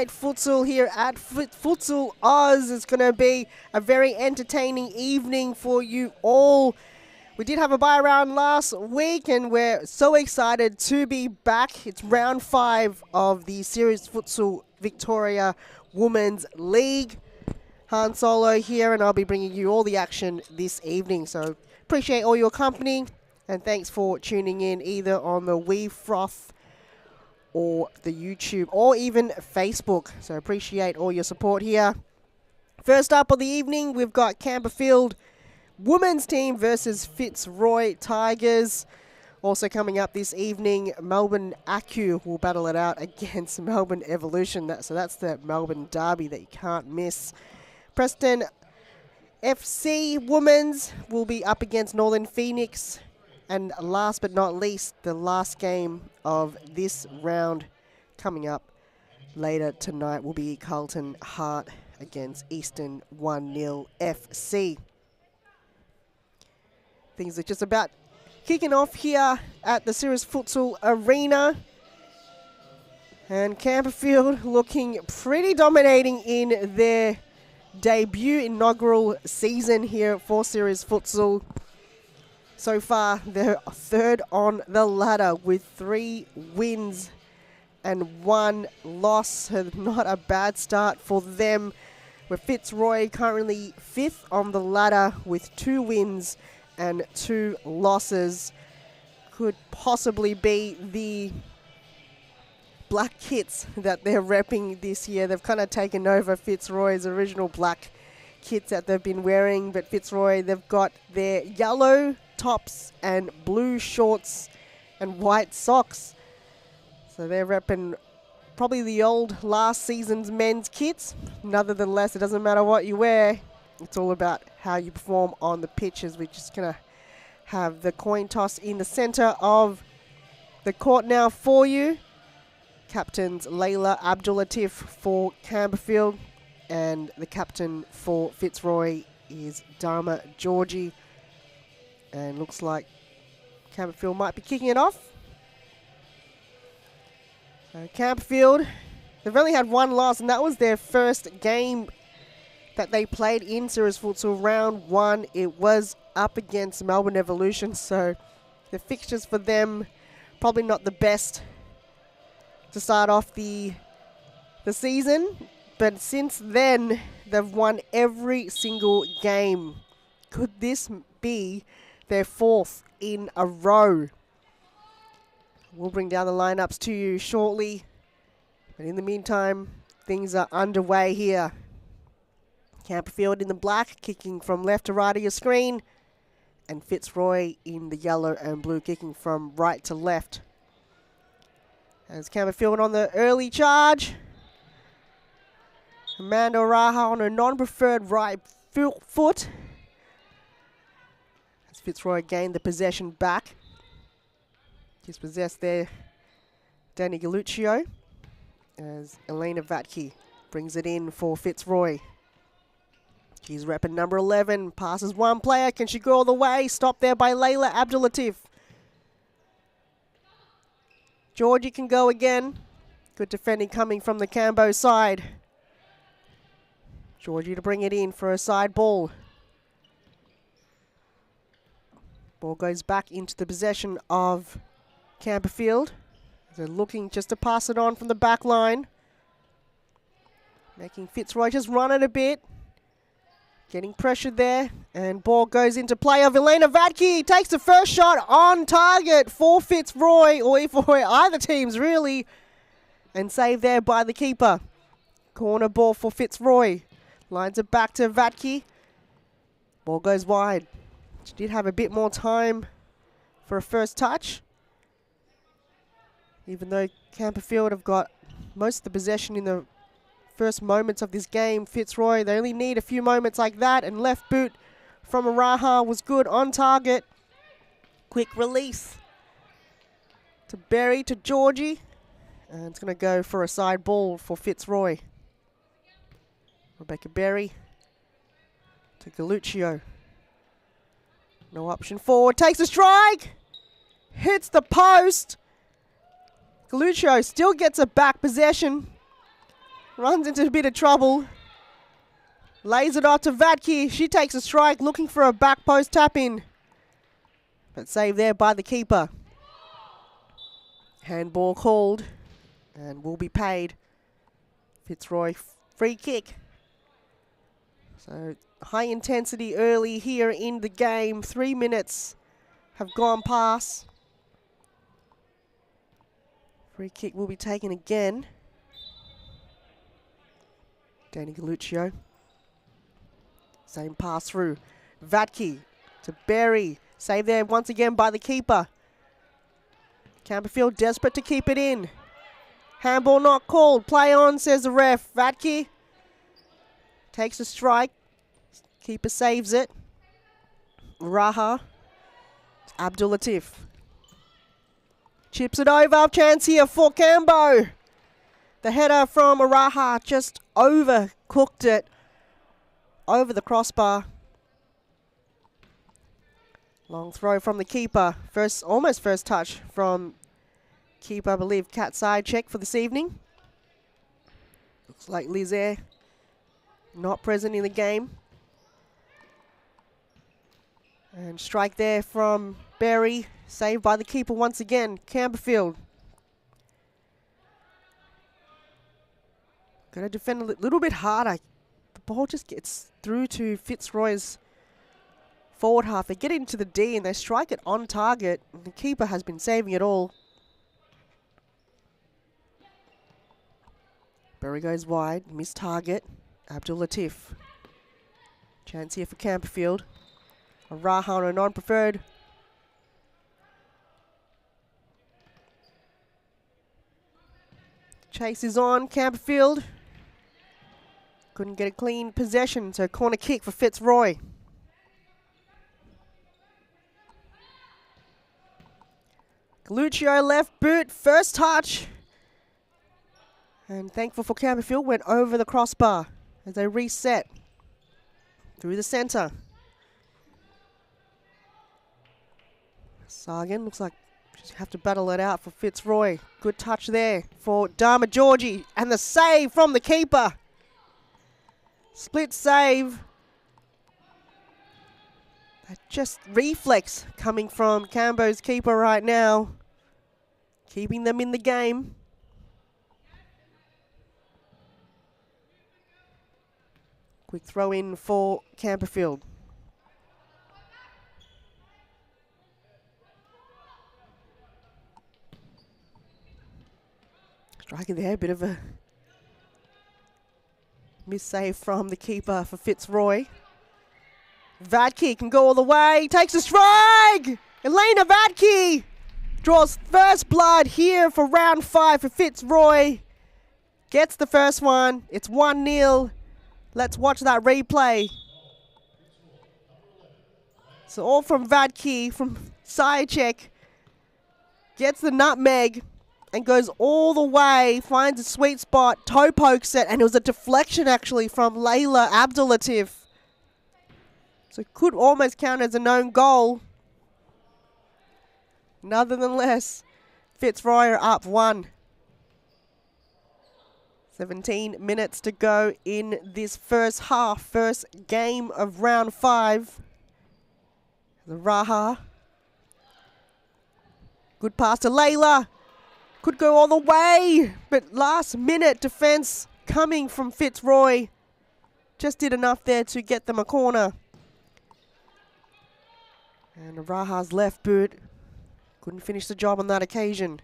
Futsal here at Futsal Oz. It's going to be a very entertaining evening for you all. We did have a bye round last week and we're so excited to be back. It's round 5 of the Series Futsal Victoria Women's League. Han Solo here and I'll be bringing you all the action this evening. So appreciate all your company and thanks for tuning in either on the Wee Froth or the YouTube, or even Facebook. So appreciate all your support here. First up of the evening, we've got Campbellfield women's team versus Fitzroy Tigers. Also coming up this evening, Melbourne Acu will battle it out against Melbourne Evolution. So that's the Melbourne derby that you can't miss. Preston FC women's will be up against Northern Phoenix. And last but not least, the last game of this round coming up later tonight will be Carlton Hart against Eastern 1-0 FC. Things are just about kicking off here at the Series Futsal Arena. And Campbellfield looking pretty dominating in their debut inaugural season here for Series Futsal. So far, they're third on the ladder with 3 wins and 1 loss. So not a bad start for them. With Fitzroy currently 5th on the ladder with 2 wins and 2 losses. Could possibly be the black kits that they're repping this year. They've kind of taken over Fitzroy's original black kits that they've been wearing. But Fitzroy, they've got their yellow tops and blue shorts and white socks. So they're repping probably the old last season's men's kits. Nonetheless, it doesn't matter what you wear. It's all about how you perform on the pitches. We're just going to have the coin toss in the center of the court now for you. Captains Layla Abdulatif for Campbellfield, and the captain for Fitzroy is Dharma Georgie. And looks like Campbellfield might be kicking it off. So Campbellfield, they've only had 1 loss, and that was their first game that they played in Series Futsal round 1. It was up against Melbourne Evolution, so the fixtures for them probably not the best to start off the season. But since then, they've won every single game. Could this be their 4th in a row? We'll bring down the lineups to you shortly. But in the meantime, things are underway here. Campbellfield in the black, kicking from left to right of your screen. And Fitzroy in the yellow and blue, kicking from right to left. As Campbellfield on the early charge. Amanda Raha on her non-preferred right foot. Fitzroy gained the possession back. Dispossessed there, Danny Galluccio, as Elena Vatke brings it in for Fitzroy. She's repping number 11, passes one player. Can she go all the way? Stopped there by Layla Abdulatif. Georgie can go again. Good defending coming from the Cambo side. Georgie to bring it in for a side ball. Ball goes back into the possession of Campbellfield. They're looking just to pass it on from the back line. Making Fitzroy just run it a bit. Getting pressured there. And ball goes into play of Elena Vatke. Takes the first shot on target for Fitzroy, or for either teams really. And saved there by the keeper. Corner ball for Fitzroy. Lines it back to Vatke. Ball goes wide. She did have a bit more time for a first touch. Even though Campbellfield have got most of the possession in the first moments of this game, Fitzroy, they only need a few moments like that. And left boot from Araha was good on target. Quick release to Berry to Georgie. And it's going to go for a side ball for Fitzroy. Rebecca Berry to Galluccio. No option forward, takes a strike, hits the post. Galluccio still gets a back possession. runs into a bit of trouble. Lays it off to Vatke. She takes a strike, looking for a back post tap in. But saved there by the keeper. Handball called and will be paid. Fitzroy free kick. So high intensity early here in the game. 3 minutes have gone past. Free kick will be taken again. Danny Galluccio. Same pass through. Vatke to Berry. Saved there once again by the keeper. Campbellfield desperate to keep it in. Handball not called. Play on, says the ref. Vatke takes a strike. Keeper saves it. Raha. Abdul Latif. Chips it over. Chance here for Cambo. The header from Araha just overcooked it over the crossbar. Long throw from the keeper. Almost first touch from keeper, I believe, Kat side check for this evening. Looks like Lizaire not present in the game. And strike there from Berry. Saved by the keeper once again. Campbellfield. Got to defend a little bit harder. The ball just gets through to Fitzroy's forward half. They get into the D and they strike it on target. The keeper has been saving it all. Berry goes wide. Missed target. Abdul Latif. Chance here for Campbellfield. Araha on a non-preferred. Chase is on. Campbellfield couldn't get a clean possession, so corner kick for Fitzroy. Galluccio left boot, first touch. And thankful for Campbellfield, went over the crossbar as they reset through the centre. Sargan looks like just have to battle it out for Fitzroy. Good touch there for Dharma Georgie. And the save from the keeper. Split save. Just reflex coming from Cambo's keeper right now. Keeping them in the game. Quick throw in for Campbellfield. Striking there, a bit of a miss save from the keeper for Fitzroy. Vatke can go all the way, takes a strike! Elena Vatke draws first blood here for round 5 for Fitzroy. Gets the first one, it's 1-0. Let's watch that replay. So all from Vatke, from side check. Gets the nutmeg and goes all the way, finds a sweet spot, toe pokes it, and it was a deflection actually from Layla Abdulatif. So it could almost count as a known goal. Nonetheless, Fitzroy are up 1. 17 minutes to go in this first half, first game of round 5. The Raha. Good pass to Layla. Could go all the way, but last minute defense coming from Fitzroy. Just did enough there to get them a corner. And Raha's left boot couldn't finish the job on that occasion.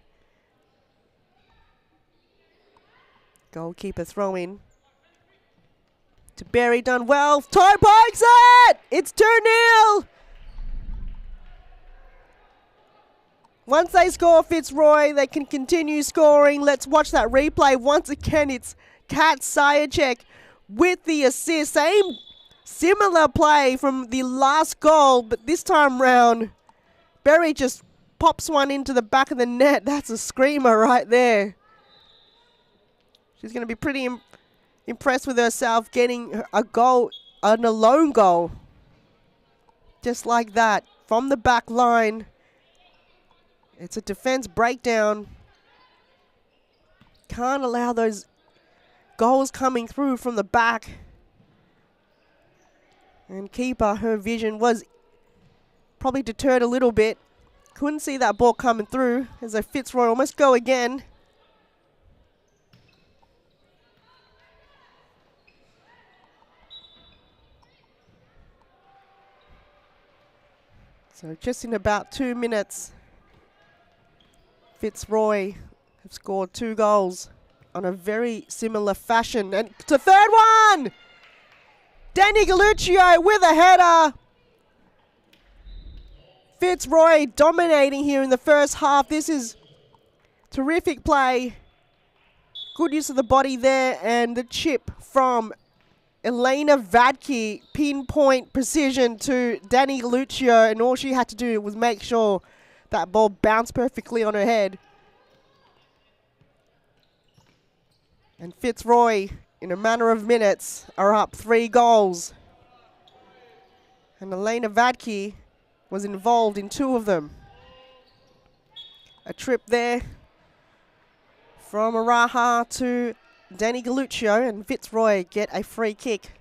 Goalkeeper throw in to Berry, done well. Toe pokes it! It's 2-0! Once they score Fitzroy, they can continue scoring. Let's watch that replay. Once again, it's Kat Sayacek with the assist. Similar play from the last goal, but this time round, Berry just pops one into the back of the net. That's a screamer right there. She's going to be pretty impressed with herself getting a goal, an alone goal. Just like that, from the back line. It's a defense breakdown. Can't allow those goals coming through from the back. And keeper, her vision was probably deterred a little bit. Couldn't see that ball coming through as a Fitzroy almost go again. So just in about 2 minutes, Fitzroy have scored 2 goals on a very similar fashion. And it's the third one! Danny Galluccio with a header. Fitzroy dominating here in the first half. This is terrific play. Good use of the body there, and the chip from Elena Vadke, pinpoint precision to Danny Galluccio, and all she had to do was make sure that ball bounced perfectly on her head. And Fitzroy, in a matter of minutes, are up 3 goals. And Elena Vadke was involved in 2 of them. A trip there from Araha to Danny Galluccio, and Fitzroy get a free kick.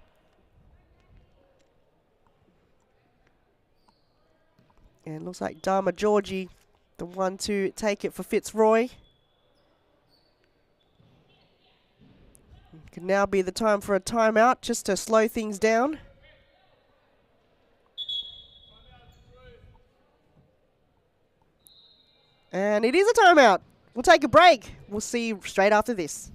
And looks like Dharma Georgie, the one to take it for Fitzroy. Could now be the time for a timeout just to slow things down. And it is a timeout. We'll take a break. We'll see you straight after this.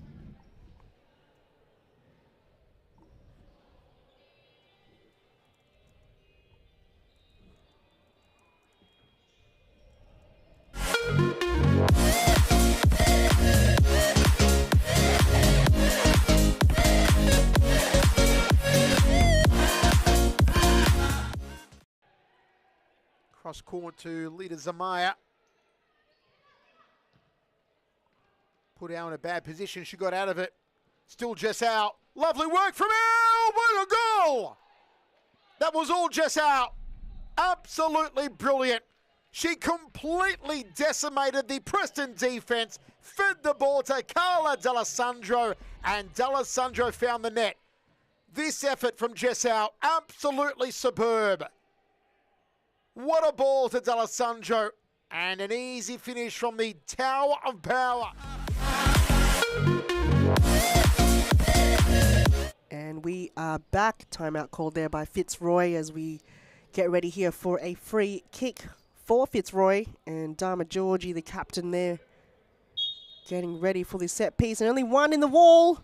Cross court to Lita Zamaya. Put out in a bad position. She got out of it. Still Jess out. Lovely work from Elle. What a goal! That was all Jess out. Absolutely brilliant. She completely decimated the Preston defense. Fed the ball to Carla D'Alessandro, and D'Alessandro found the net. This effort from Jess out, absolutely superb. What a ball to D'Alessandro, and an easy finish from the Tower of Power. And we are back. Timeout called there by Fitzroy as we get ready here for a free kick for Fitzroy. And Dharma Georgie, the captain there, getting ready for this set piece. And only one in the wall.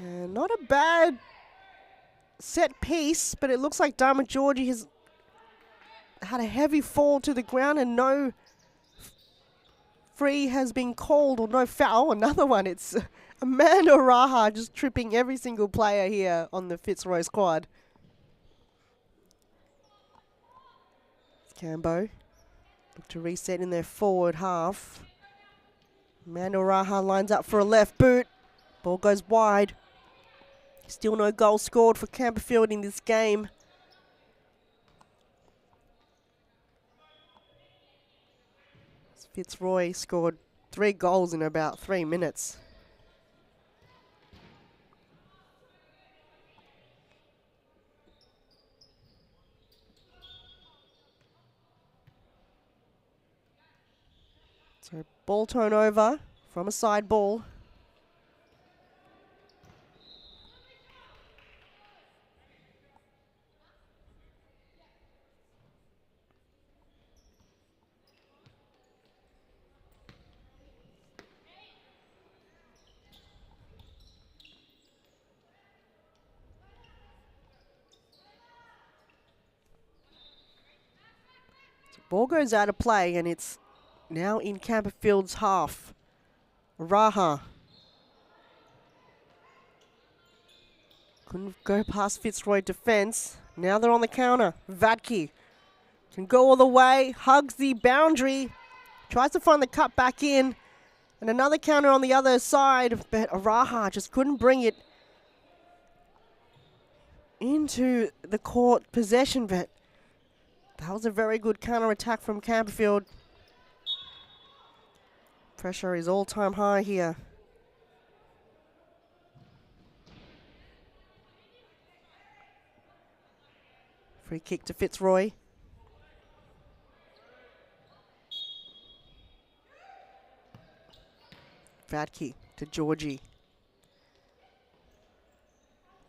And not a bad set piece, but it looks like Dharma Georgie has had a heavy fall to the ground and no free has been called, or no foul. Another one. It's Amanda Raha just tripping every single player here on the Fitzroy squad. Cambo look to reset in their forward half. Amanda Raha lines up for a left boot. Ball goes wide. Still no goal scored for Campbellfield in this game. Fitzroy scored 3 goals in about 3 minutes. So ball turnover from a side ball. Ball goes out of play, and it's now in Campbellfield's half. Raha couldn't go past Fitzroy defense. Now they're on the counter. Vadke can go all the way, hugs the boundary, tries to find the cut back in, and another counter on the other side, but Raha just couldn't bring it into the court possession, but that was a very good counter-attack from Campbellfield. Pressure is all-time high here. Free kick to Fitzroy. Vadke to Georgie.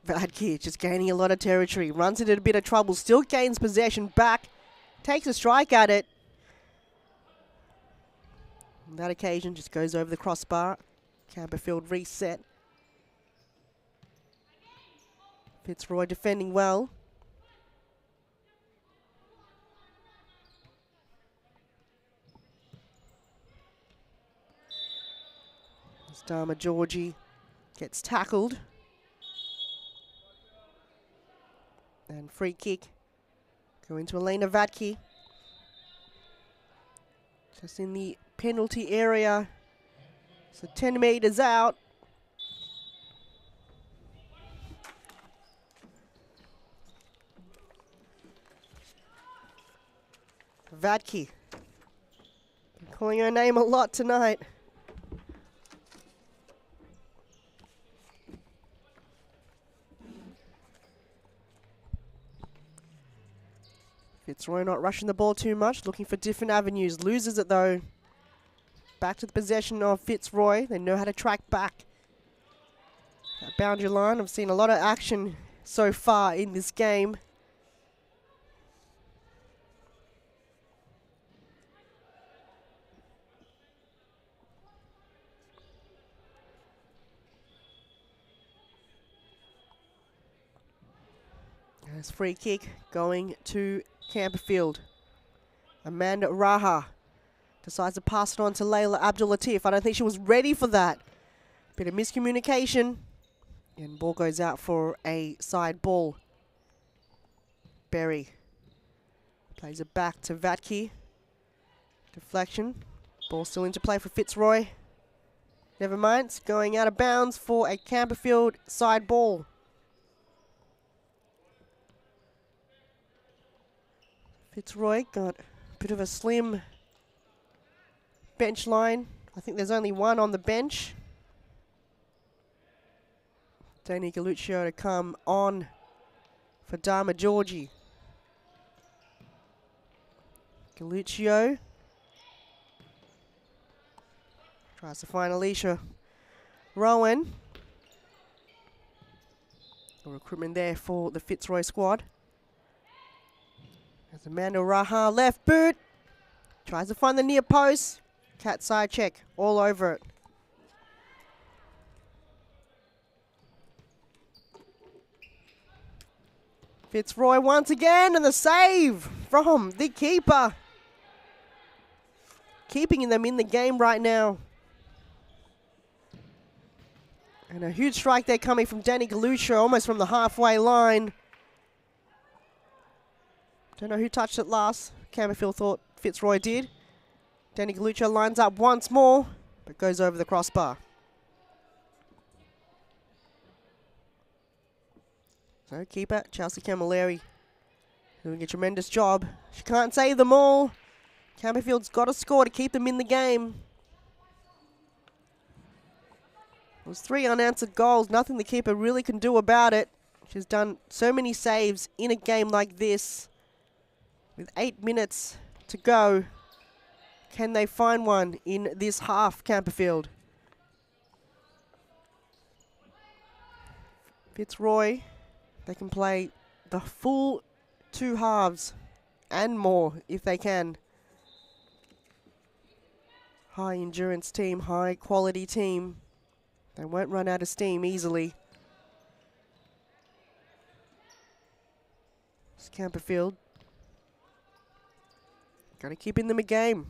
Vadke just gaining a lot of territory. Runs into a bit of trouble. Still gains possession back. Takes a strike at it. On that occasion, just goes over the crossbar. Campbellfield reset. Fitzroy defending well. Dharma Georgie gets tackled. And free kick going to Elena Vadke. Just in the penalty area. So 10 meters out. Vadke. Been calling her name a lot tonight. Fitzroy not rushing the ball too much, looking for different avenues. Loses it though. Back to the possession of Fitzroy. They know how to track back. That boundary line, I've seen a lot of action so far in this game. There's free kick going to Campbellfield. Amanda Raha decides to pass it on to Layla Abdul Latif. I don't think she was ready for that. Bit of miscommunication. And ball goes out for a side ball. Berry plays it back to Vadke. Deflection. Ball still into play for Fitzroy. Never mind, it's going out of bounds for a Campbellfield side ball. Fitzroy got a bit of a slim bench line. I think there's only one on the bench. Danny Galluccio to come on for Dharma Georgie. Galluccio tries to find Alicia Rowan. A recruitment there for the Fitzroy squad. There's Amanda Raha, left boot. Tries to find the near post. Cat side check, all over it. Fitzroy once again, and the save from the keeper. Keeping them in the game right now. And a huge strike there coming from Danny Galluccio, almost from the halfway line. Don't know who touched it last. Campbellfield thought Fitzroy did. Danny Galluccio lines up once more, but goes over the crossbar. So keeper Chelsea Camilleri doing a tremendous job. She can't save them all. Campbellfield's got to score to keep them in the game. It was 3 unanswered goals. Nothing the keeper really can do about it. She's done so many saves in a game like this. With 8 minutes to go, can they find one in this half, Campbellfield? Fitzroy, they can play the full 2 halves and more if they can. High endurance team, high quality team. They won't run out of steam easily. It's Campbellfield. Got to keep in them a game.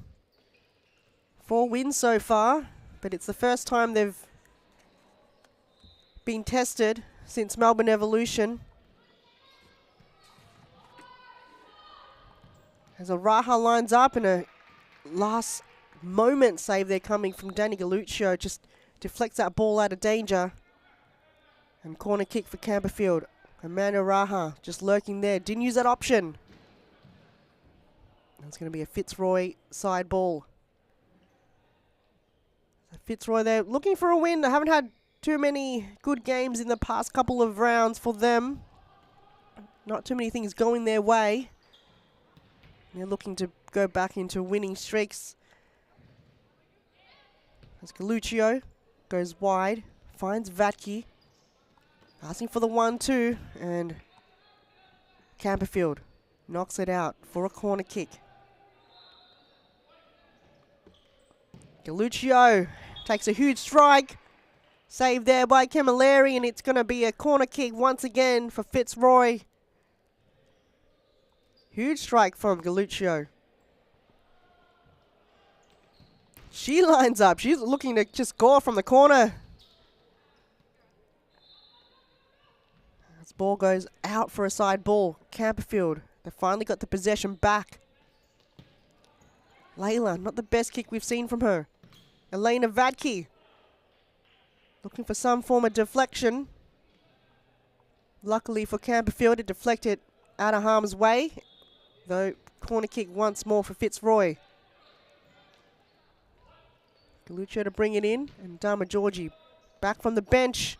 4 wins so far, but it's the first time they've been tested since Melbourne Evolution. As a Raha lines up and a last moment save there coming from Danny Galluccio, just deflects that ball out of danger. And corner kick for Campbellfield. Amanda Raha just lurking there, didn't use that option. It's going to be a Fitzroy side ball. So Fitzroy, they're looking for a win. They haven't had too many good games in the past couple of rounds for them. Not too many things going their way. They're looking to go back into winning streaks. As Galuccio goes wide, finds Vatke, asking for the 1-2, and Campbellfield knocks it out for a corner kick. Galuccio takes a huge strike. Saved there by Camilleri, and it's going to be a corner kick once again for Fitzroy. Huge strike from Galuccio. She lines up. She's looking to just score from the corner. This ball goes out for a side ball. Campbellfield, they finally got the possession back. Layla, not the best kick we've seen from her. Elena Vatke, looking for some form of deflection. Luckily for Campbellfield, it deflected out of harm's way. Though, corner kick once more for Fitzroy. Galuccio to bring it in, and Dama Georgie back from the bench.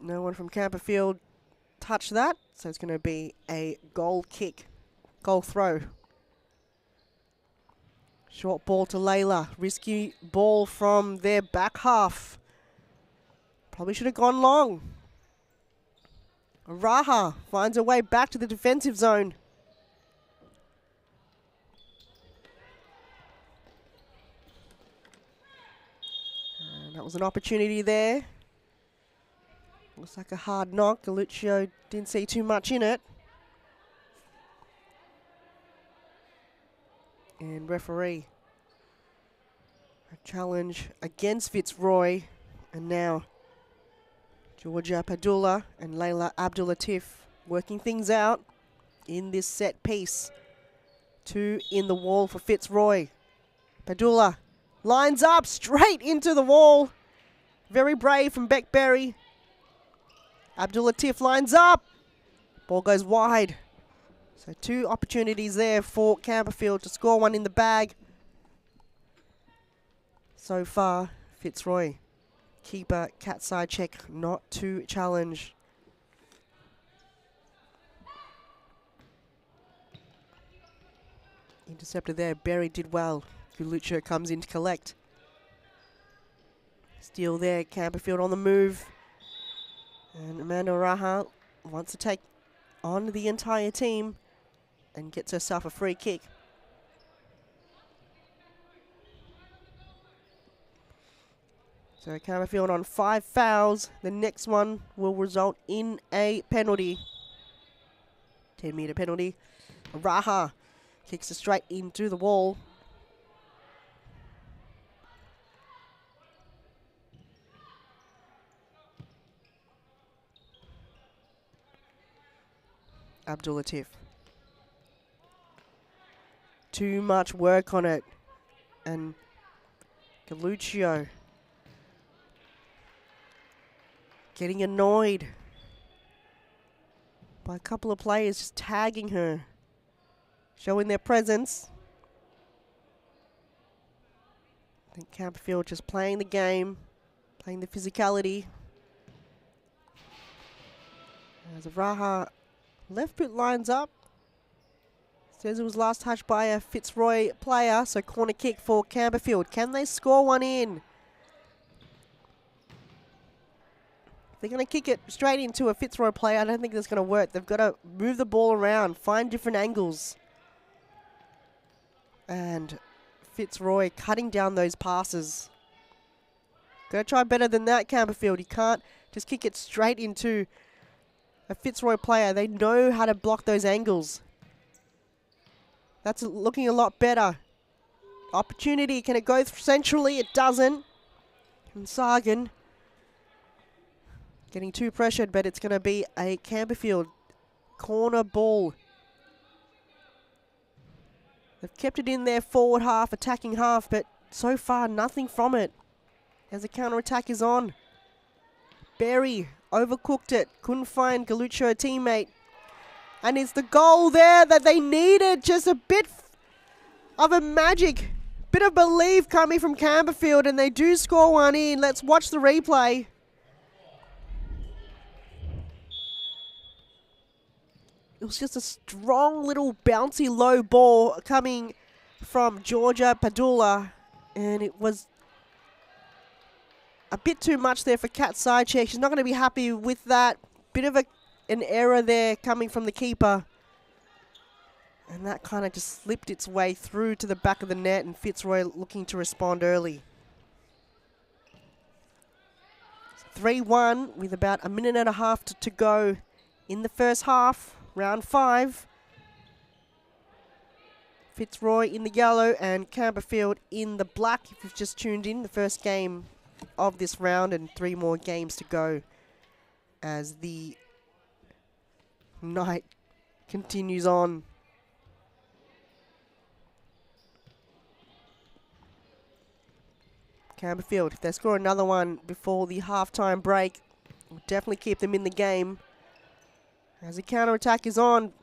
No one from Campbellfield touched that, so it's going to be a goal kick, goal throw. Short ball to Layla. Risky ball from their back half. Probably should have gone long. Raha finds a way back to the defensive zone. And that was an opportunity there. Looks like a hard knock. Galuccio didn't see too much in it. And referee. A challenge against Fitzroy. And now Georgia Padula and Layla Abdulatif working things out in this set piece. 2 in the wall for Fitzroy. Padula lines up straight into the wall. Very brave from Beckberry. Abdulatif lines up. Ball goes wide. So 2 opportunities there for Campbellfield to score one in the bag. So far, Fitzroy. Keeper, cat side check, not to challenge. Interceptor there, Berry did well. Galuccio comes in to collect. Steal there, Campbellfield on the move. And Amanda Raha wants to take on the entire team and gets herself a free kick. So Campbellfield on 5 fouls. The next one will result in a penalty. 10-meter penalty. Raha kicks it straight into the wall. Abdulatif. Too much work on it. And Galuccio getting annoyed by a couple of players just tagging her, showing their presence. I think Campbellfield just playing the game, playing the physicality. As Raha left boot lines up. Says it was last touched by a Fitzroy player, so corner kick for Campbellfield. Can they score one in? They're going to kick it straight into a Fitzroy player. I don't think that's going to work. They've got to move the ball around, find different angles. And Fitzroy cutting down those passes. Got to try better than that, Campbellfield. You can't just kick it straight into a Fitzroy player. They know how to block those angles. That's looking a lot better. Opportunity. Can it go centrally? It doesn't. And Sagan getting too pressured, but it's going to be a Campbellfield corner ball. They've kept it in their forward half, attacking half, but so far nothing from it as the counter-attack is on. Berry overcooked it, couldn't find Galuccio a teammate. And it's the goal there that they needed. Just a bit of a magic, bit of belief coming from Campbellfield, and they do score one in. Let's watch the replay. It was just a strong little bouncy low ball coming from Georgia Padula, and it was a bit too much there for Kat Sidecheck. She's not going to be happy with that. Bit of an error there coming from the keeper. And that kind of just slipped its way through to the back of the net, and Fitzroy looking to respond early. 3-1 with about a minute and a half to go in the first half, round 5. Fitzroy in the yellow and Campbellfield in the black. If you've just tuned in, the first game of this round, and 3 more games to go as the night continues on. Campbellfield, if they score another one before the halftime break, will definitely keep them in the game. As the counter-attack is on,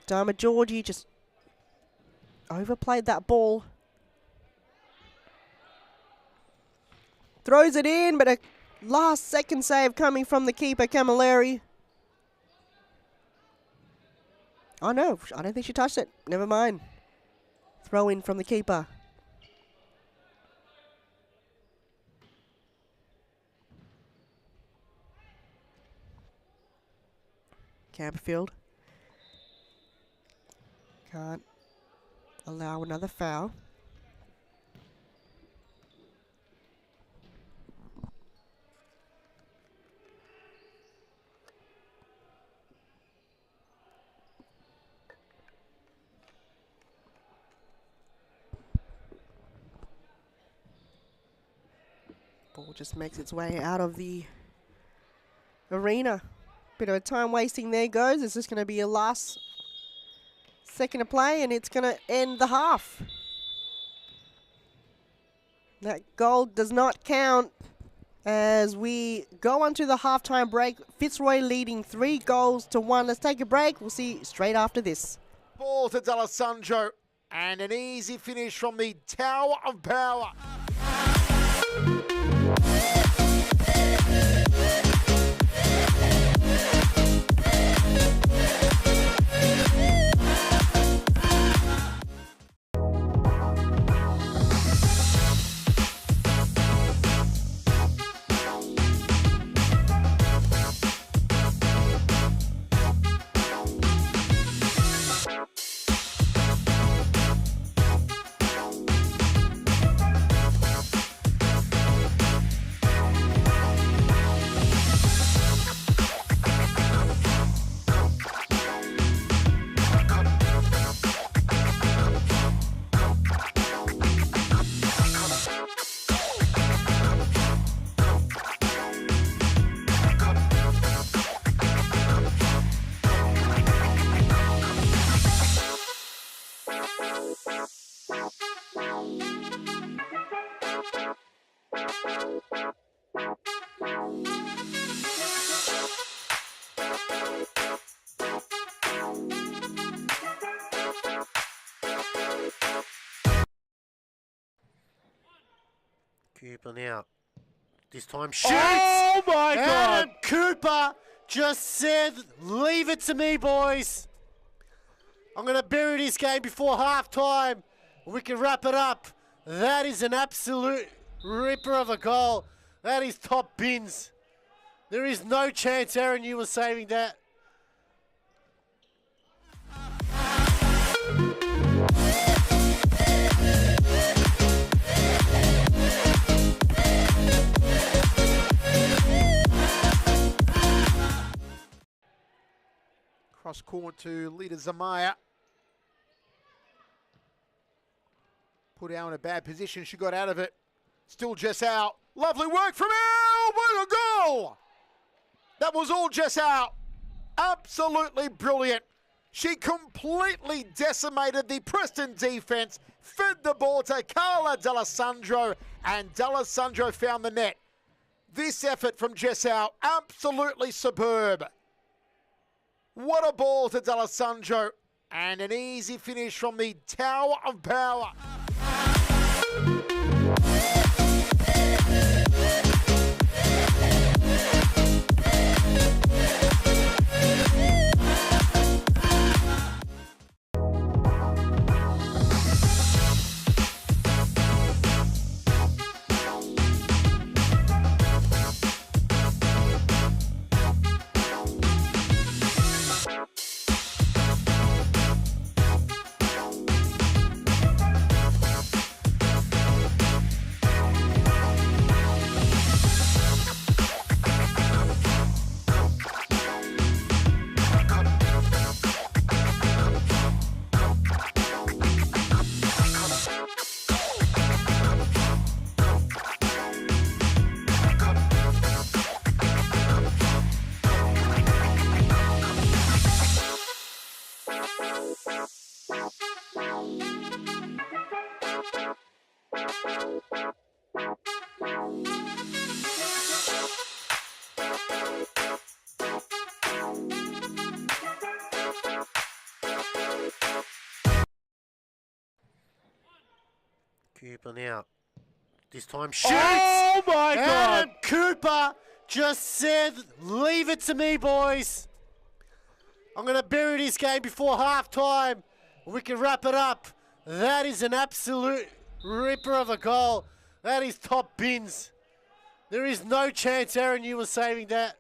Dharma Georgie just overplayed that ball. Throws it in, but a last-second save coming from the keeper, Camilleri. Oh no, I don't think she touched it. Never mind. Throw in from the keeper. Campbellfield can't allow another foul. Ball just makes its way out of the arena. Bit of a time wasting there goes. It's just going to be a last second of play, and it's going to end the half. That goal does not count as we go on to the halftime break. Fitzroy leading 3-1. Let's take a break. We'll see you straight after this. Ball to D'Alessandro, and an easy finish from the Tower of Power. Cooper now. This time shoots! Oh my God! And Cooper just said, leave it to me, boys. I'm going to bury this game before halftime. We can wrap it up. That is an absolute ripper of a goal. That is top bins. There is no chance, Aaron, you were saving that. Cross court to Lita Zamaya. Put out in a bad position. She got out of it. Still Jess out. Lovely work from Elle. What a goal! That was all Jess out. Absolutely brilliant. She completely decimated the Preston defense. Fed the ball to Carla D'Alessandro, and D'Alessandro found the net. This effort from Jess out, absolutely superb. What a ball to D'Alessandro, and an easy finish from the Tower of Power. Dribbling out. This time shoots! Oh my God! Adam Cooper just said, leave it to me, boys. I'm going to bury this game before halftime. We can wrap it up. That is an absolute ripper of a goal. That is top bins. There is no chance, Aaron, you were saving that.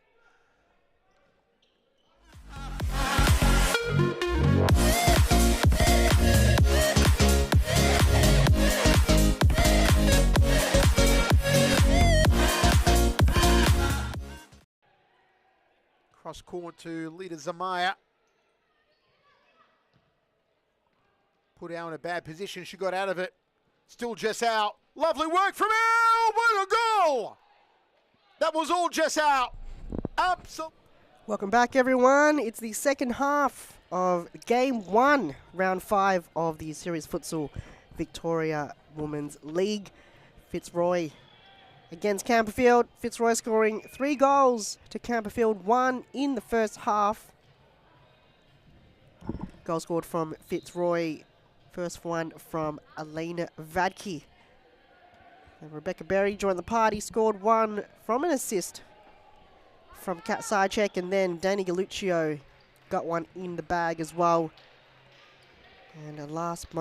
Cross court to leader Zamaya. Put out in a bad position. She got out of it. Still Jess out. Lovely work from Elle. What a goal! That was all Jess out. Absolutely. Welcome back, everyone. It's the second half of Game 1, Round 5 of the Series Futsal Victoria Women's League. Fitzroy against Campbellfield. Fitzroy scoring 3 goals to Campbellfield 1 in the first half. Goal scored from Fitzroy. First one from Elena Vadke. And Rebecca Berry joined the party, scored 1 from an assist from Kat Sarchek, and then Danny Galluccio got 1 in the bag as well. And a last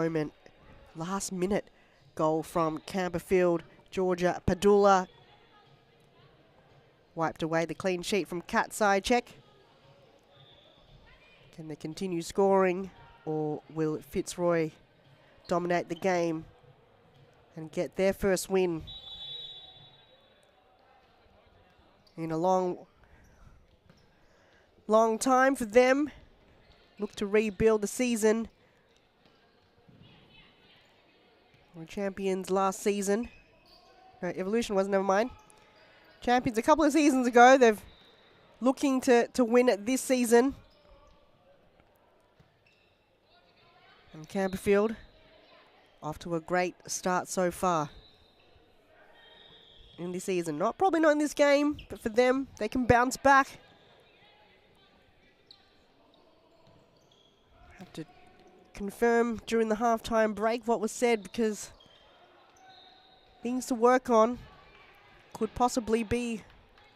minute goal from Campbellfield. Georgia Padula wiped away the clean sheet from Kat Sarchek. Can they continue scoring, or will Fitzroy dominate the game and get their first win in a long time for them? Look to rebuild the season. We're champions last season. No, Evolution was, never mind. Champions a couple of seasons ago. They're looking to win it this season. And Campbellfield off to a great start so far in this season. Probably not in this game, but for them, they can bounce back. Have to confirm during the halftime break what was said, because things to work on could possibly be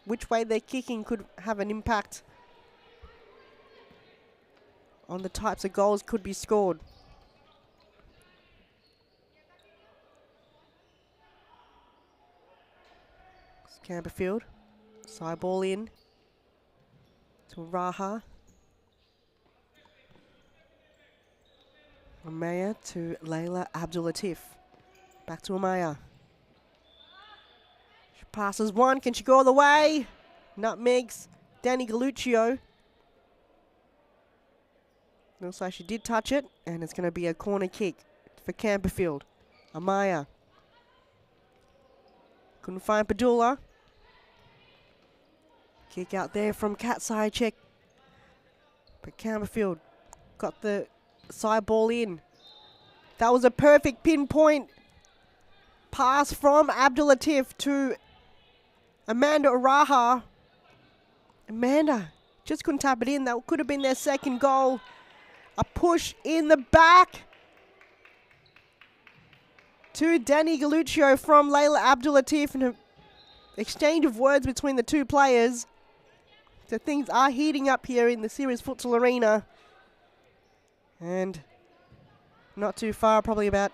which way they're kicking could have an impact on the types of goals could be scored. Campbellfield, side ball in to Raha. Amaya to Layla Abdulatif. Back to Amaya. She passes 1. Can she go all the way? Nutmegs Danny Galluccio. Looks like she did touch it, and it's going to be a corner kick for Campbellfield. Amaya. Couldn't find Padula. Kick out there from Kat Sarchek. But Campbellfield got the side ball in. That was a perfect pinpoint pass from Abdulatif to Amanda Araha. Amanda just couldn't tap it in. That could have been their second goal. A push in the back to Danny Galluccio from Layla Abdulatif, and an exchange of words between the two players. So things are heating up here in the Series Futsal Arena. And not too far, probably about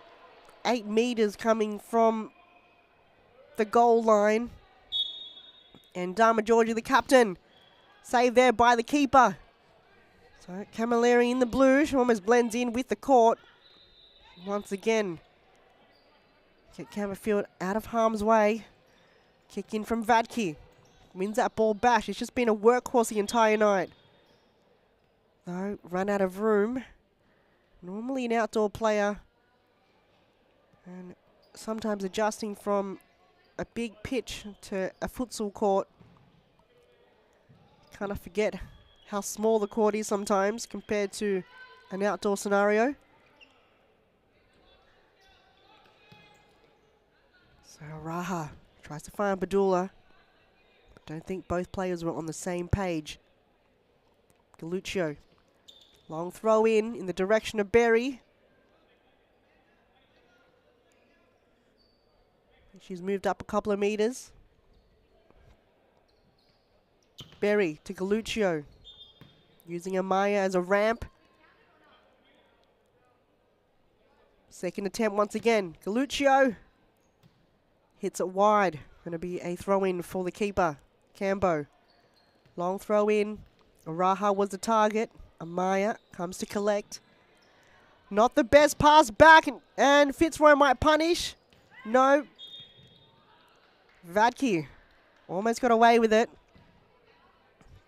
8 meters coming from the goal line. And Dharma Georgia, the captain, saved there by the keeper. So Camilleri in the blue, she almost blends in with the court. Once again, get Campbellfield out of harm's way. Kick in from Vadke. Wins that ball bash. It's just been a workhorse the entire night. No, run out of room. Normally an outdoor player. And sometimes adjusting from a big pitch to a futsal court. Kind of forget how small the court is sometimes compared to an outdoor scenario. So Raha tries to find Padula. Don't think both players were on the same page. Galluccio. Long throw in the direction of Berry. She's moved up a couple of meters. Berry to Galuccio. Using Amaya as a ramp. Second attempt once again. Galuccio hits it wide. Going to be a throw-in for the keeper, Cambo. Long throw-in. Araha was the target. Amaya comes to collect. Not the best pass back, and Fitzroy might punish. No. Vadke almost got away with it.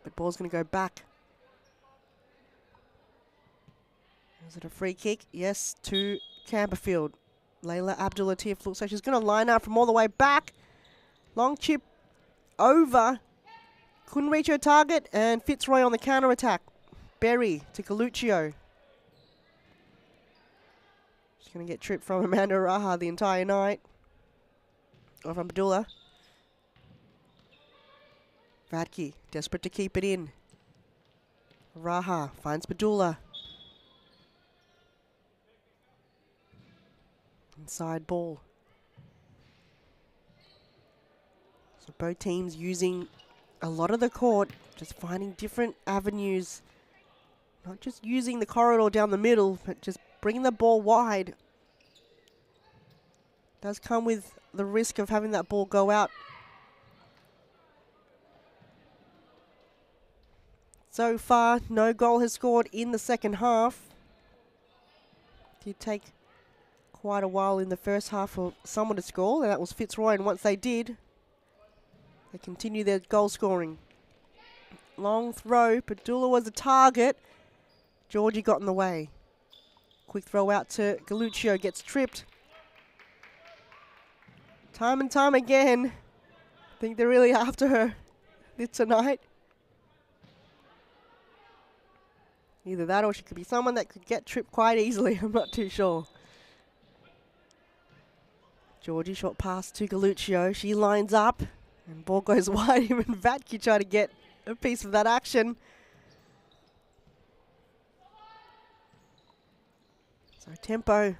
But ball's going to go back. Is it a free kick? Yes, to Campbellfield. Layla Abdul-Latif looks like she's going to line up from all the way back. Long chip over. Couldn't reach her target, and Fitzroy on the counter-attack. Berry to Galuccio. She's going to get tripped from Amanda Raha the entire night. Or from Padula. Vadke, desperate to keep it in. Raha finds Padula. Inside ball. So both teams using a lot of the court, just finding different avenues. Not just using the corridor down the middle, but just bringing the ball wide. Does come with the risk of having that ball go out. So far, no goal has scored in the second half. Did take quite a while in the first half for someone to score, and that was Fitzroy, and once they did, they continue their goal scoring. Long throw, Padula was a target. Georgie got in the way. Quick throw out to Galuccio, gets tripped. Time and time again, I think they're really after her tonight. Either that or she could be someone that could get tripped quite easily, I'm not too sure. Georgie, short pass to Galuccio. She lines up, and ball goes wide. Even Vatke try to get a piece of that action. So tempo,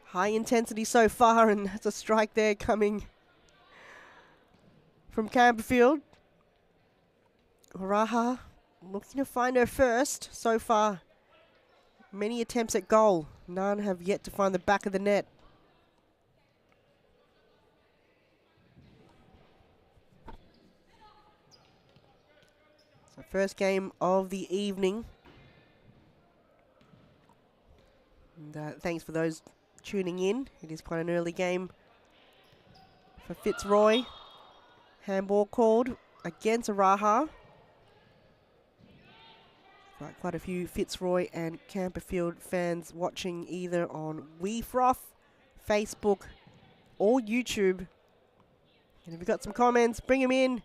high intensity so far, and that's a strike there coming from Campbellfield. Raha looking to find her first so far. Many attempts at goal. None have yet to find the back of the net. So first game of the evening. And thanks for those tuning in. It is quite an early game for Fitzroy. Handball called against Araha. Quite a few Fitzroy and Campbellfield fans watching either on WeFroth, Facebook, or YouTube. And if you've got some comments, bring them in.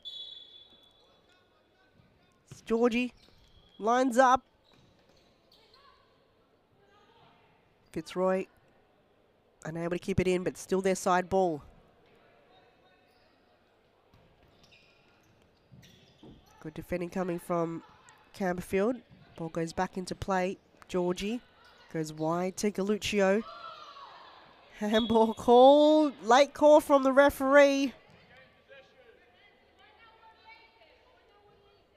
It's Georgie. Lines up. Fitzroy unable to keep it in, but still their side ball. Good defending coming from Campbellfield. Ball goes back into play. Georgie goes wide to Galuccio. Handball call. Late call from the referee.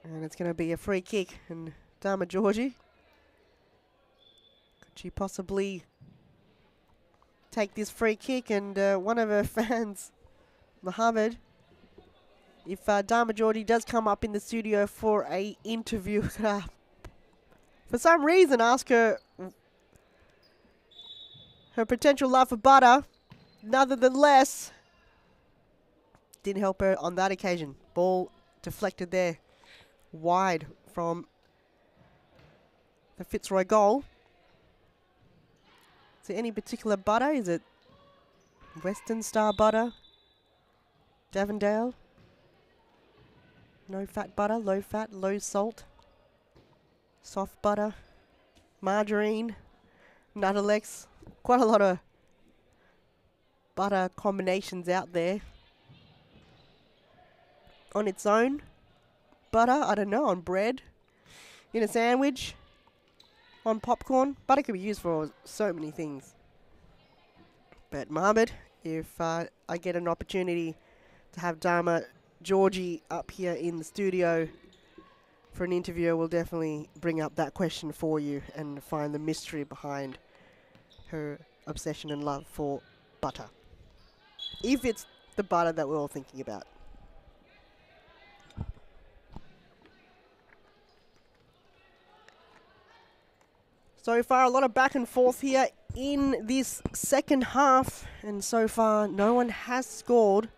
And it's going to be a free kick. And Dama Georgie. Could she possibly take this free kick? And one of her fans, Mohammed, if Dama Georgie does come up in the studio for a interview, for some reason ask her potential love for butter. Nonetheless, didn't help her on that occasion. Ball deflected there, wide from the Fitzroy goal. Is there any particular butter? Is it Western Star butter? Davendale? No fat butter, low fat, low salt. Soft butter, margarine, Nuttalex. Quite a lot of butter combinations out there. On its own, butter, I don't know, on bread, in a sandwich, on popcorn. Butter can be used for so many things. But Mohammed If I get an opportunity to have Dharma Georgie up here in the studio for an interview, we'll definitely bring up that question for you and find the mystery behind her obsession and love for butter. If it's the butter that we're all thinking about. So far, a lot of back and forth here in this second half, and so far no one has scored,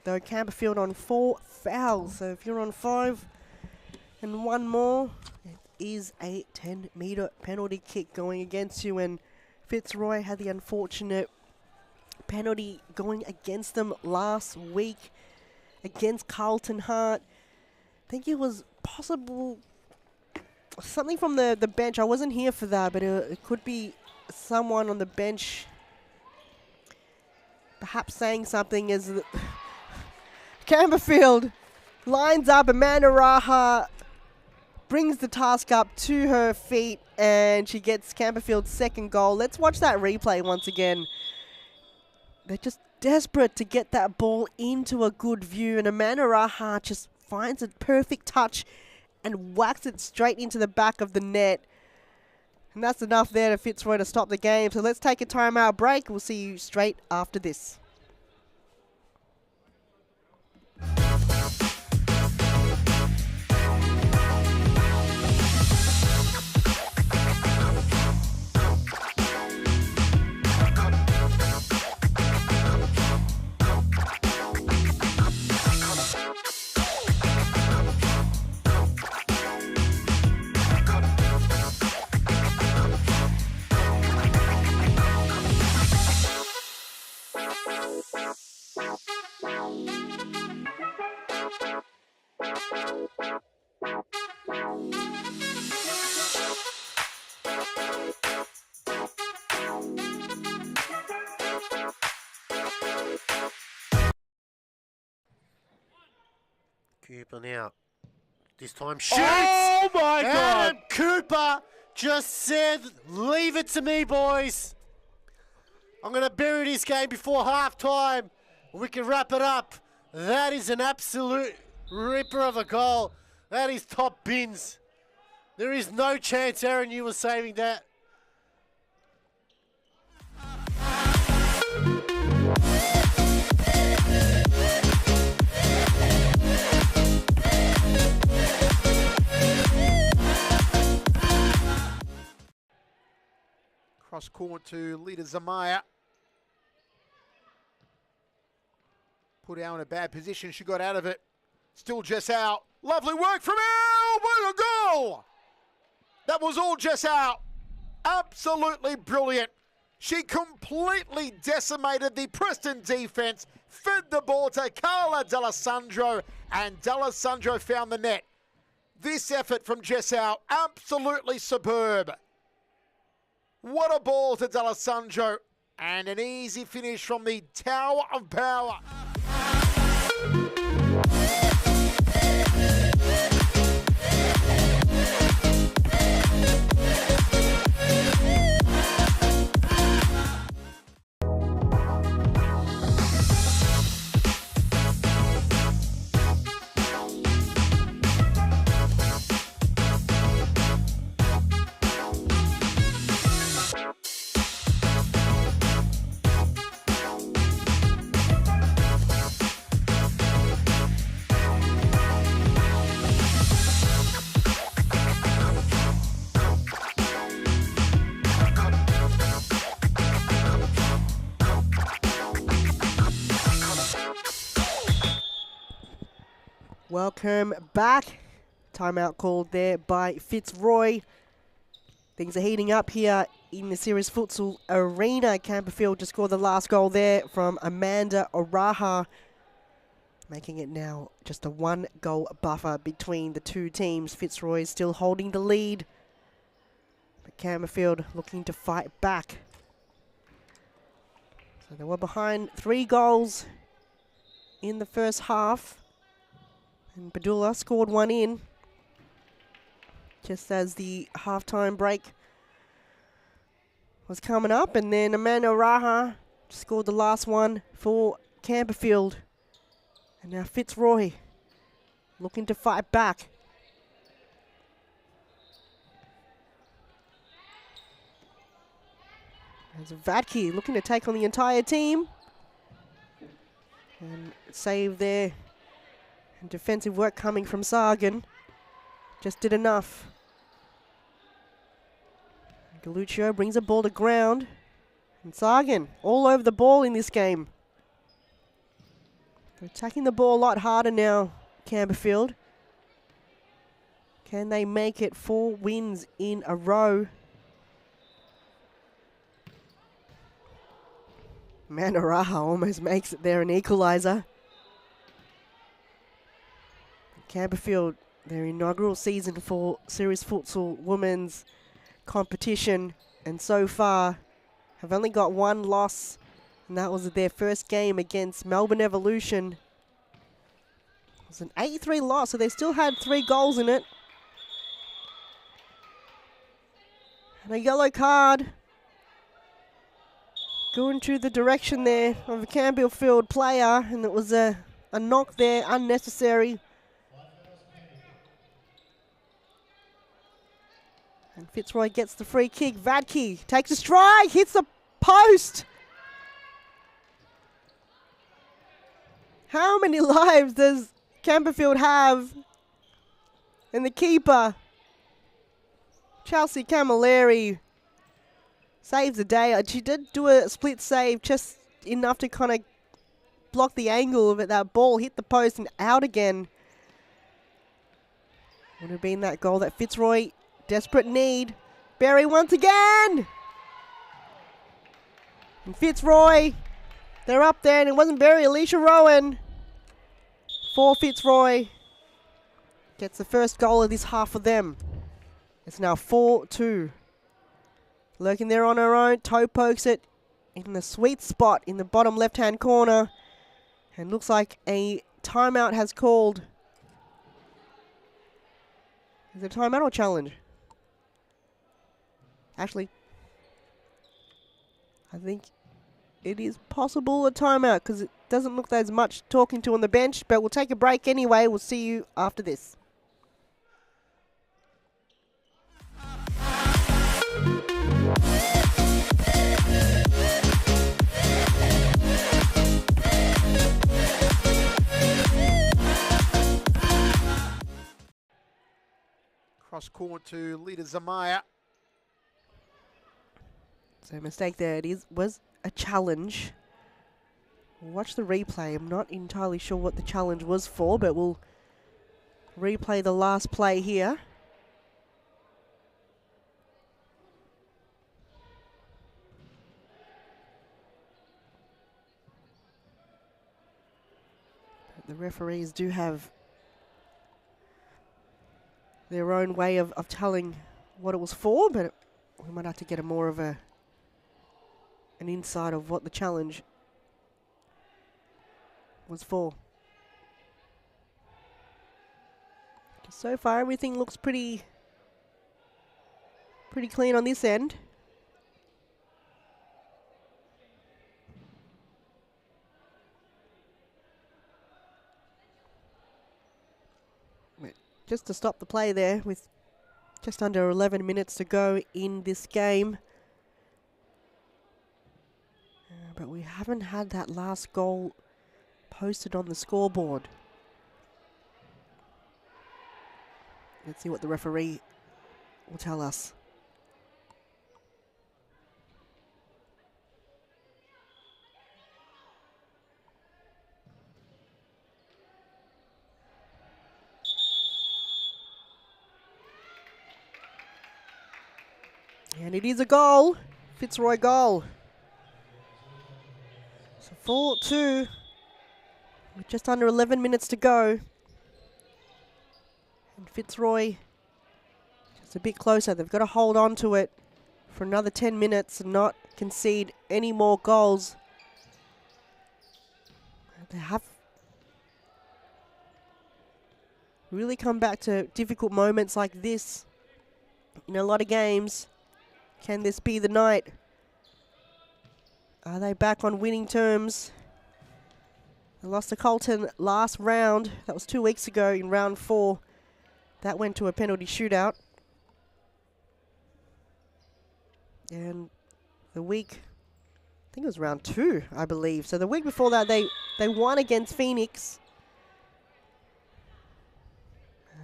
though Campbellfield on 4 fouls. So if you're on 5 and one more, it is a 10-metre penalty kick going against you, and Fitzroy had the unfortunate penalty going against them last week against Carlton Hart. I think it was possible something from the bench. I wasn't here for that, but it could be someone on the bench perhaps saying something as Campbellfield lines up. Amanda Raha brings the task up to her feet, and she gets Campbellfield's second goal. Let's watch that replay once again. They're just desperate to get that ball into a good view, and Amanda Raha just finds a perfect touch and whacks it straight into the back of the net. And that's enough there to Fitzroy to stop the game. So let's take a timeout break. We'll see you straight after this. Cooper now. This time shoots. Oh my God! And Cooper just said, leave it to me, boys. I'm going to bury this game before halftime. We can wrap it up. That is an absolute ripper of a goal. That is top bins. There is no chance, Aaron, you were saving that. Cross court to Lita Zamaya. Put out in a bad position. She got out of it. Still Jess out. Lovely work from Elle. What a goal! That was all Jess out. Absolutely brilliant. She completely decimated the Preston defense, fed the ball to Carla D'Alessandro, and D'Alessandro found the net. This effort from Jess out, absolutely superb. What a ball to D'Alessandro, and an easy finish from the Tower of Power. Welcome back. Timeout called there by Fitzroy. Things are heating up here in the Series Futsal Arena. Campbellfield just scored the last goal there from Amanda Oraha, making it now just a 1-goal buffer between the two teams. Fitzroy is still holding the lead, but Campbellfield looking to fight back. So they were behind 3 goals in the first half, and Padula scored one in just as the halftime break was coming up, and then Amanda Raha scored the last one for Campbellfield. And now Fitzroy looking to fight back. There's Vadke looking to take on the entire team. And save there. And defensive work coming from Sagan. Just did enough. Galuccio brings the ball to ground. And Sagan all over the ball in this game. They're attacking the ball a lot harder now, Campbellfield. Can they make it 4 wins in a row? Manaraha almost makes it there, an equaliser. Campbellfield, their inaugural season for Series Futsal Women's competition, and so far have only got 1 loss, and that was their first game against Melbourne Evolution. It was an 8-3 loss, so they still had 3 goals in it. And a yellow card going to the direction there of a Campbellfield player, and it was a knock there, unnecessary. And Fitzroy gets the free kick. Vadke takes a strike, hits the post. How many lives does Campbellfield have? And the keeper, Chelsea Camilleri, saves the day. She did do a split save, just enough to kind of block the angle of it. That ball hit the post and out again. Would have been that goal that Fitzroy desperate need. Berry once again. And Fitzroy, they're up there, and it wasn't Berry, Alicia Rowan for Fitzroy. Gets the first goal of this half for them. It's now 4-2. Lurking there on her own, toe pokes it in the sweet spot in the bottom left-hand corner. And looks like a timeout has called. Is it a timeout or challenge? Actually, I think it is possible a timeout because it doesn't look there's much talking to on the bench, but we'll take a break anyway. We'll see you after this. Cross court to leader Zamaya. So mistake there. It was a challenge. We'll watch the replay. I'm not entirely sure what the challenge was for, but we'll replay the last play here. But the referees do have their own way of telling what it was for, but we might have to get a more of an insight of what the challenge was for. So far, everything looks pretty clean on this end. Just to stop the play there with just under 11 minutes to go in this game. But we haven't had that last goal posted on the scoreboard. Let's see what the referee will tell us. And it is a goal. Fitzroy goal. So 4-2. With just under 11 minutes to go. And Fitzroy just a bit closer. They've got to hold on to it for another 10 minutes and not concede any more goals. They have really come back to difficult moments like this in a lot of games. Can this be the night? Are they back on winning terms? They lost to Colton last round. That was 2 weeks ago in round 4. That went to a penalty shootout. And the week, I think it was round 2, I believe. So the week before that, they won against Phoenix.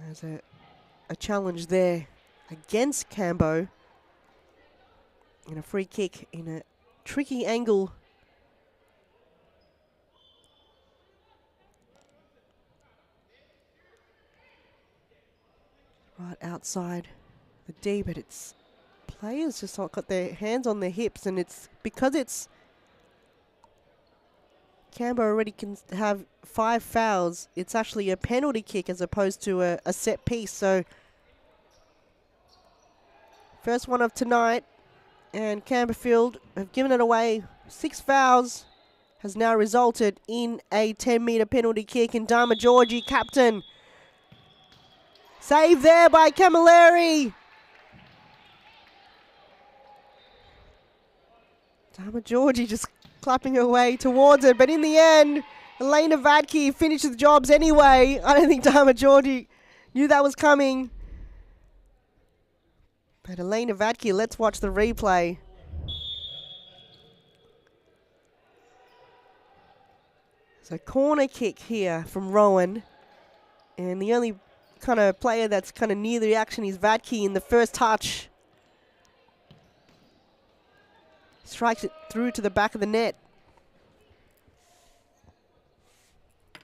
There's a challenge there against Cambo. And a free kick in a tricky angle. Right outside the D, but it's players just got their hands on their hips, and it's because it's Cambo already can have 5 fouls. It's actually a penalty kick as opposed to a set piece. So first one of tonight, and Campbellfield have given it away. 6 fouls has now resulted in a 10-metre penalty kick, and Dharma Georgie, captain. Save there by Camilleri. Dharma Georgie just clapping her way towards it, but in the end, Elena Vadke finishes the jobs anyway. I don't think Dharma Georgie knew that was coming. But Elena Vadke, let's watch the replay. So corner kick here from Rowan. And the only kind of player that's kind of near the action is Vadke in the first touch. Strikes it through to the back of the net.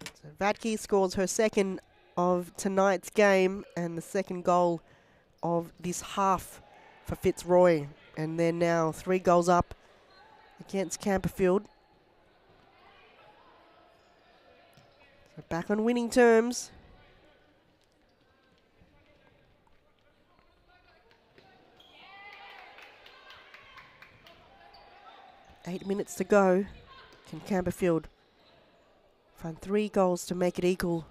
So Vadke scores her second of tonight's game and the second goal of this half for Fitzroy. And they're now 3 goals up against Campbellfield. So back on winning terms. Eight minutes to go. Can Campbellfield find 3 goals to make it equal?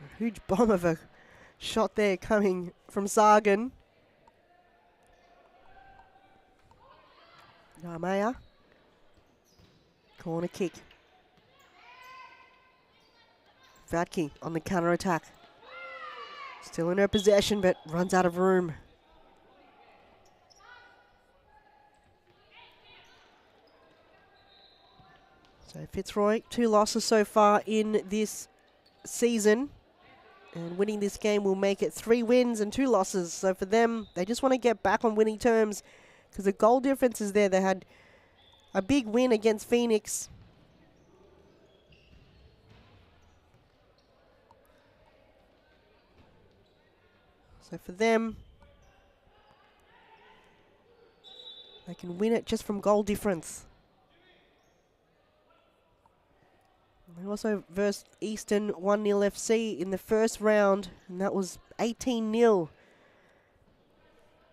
A huge bomb of a shot there coming from Sagan. Narmaya. Corner kick. Vadke on the counter attack. Still in her possession, but runs out of room. So Fitzroy, 2 losses so far in this season. And winning this game will make it 3 wins and 2 losses. So for them, they just want to get back on winning terms because the goal difference is there. They had a big win against Phoenix. So for them, they can win it just from goal difference. They also versed Eastern 1-0 FC in the first round, and that was 18-0.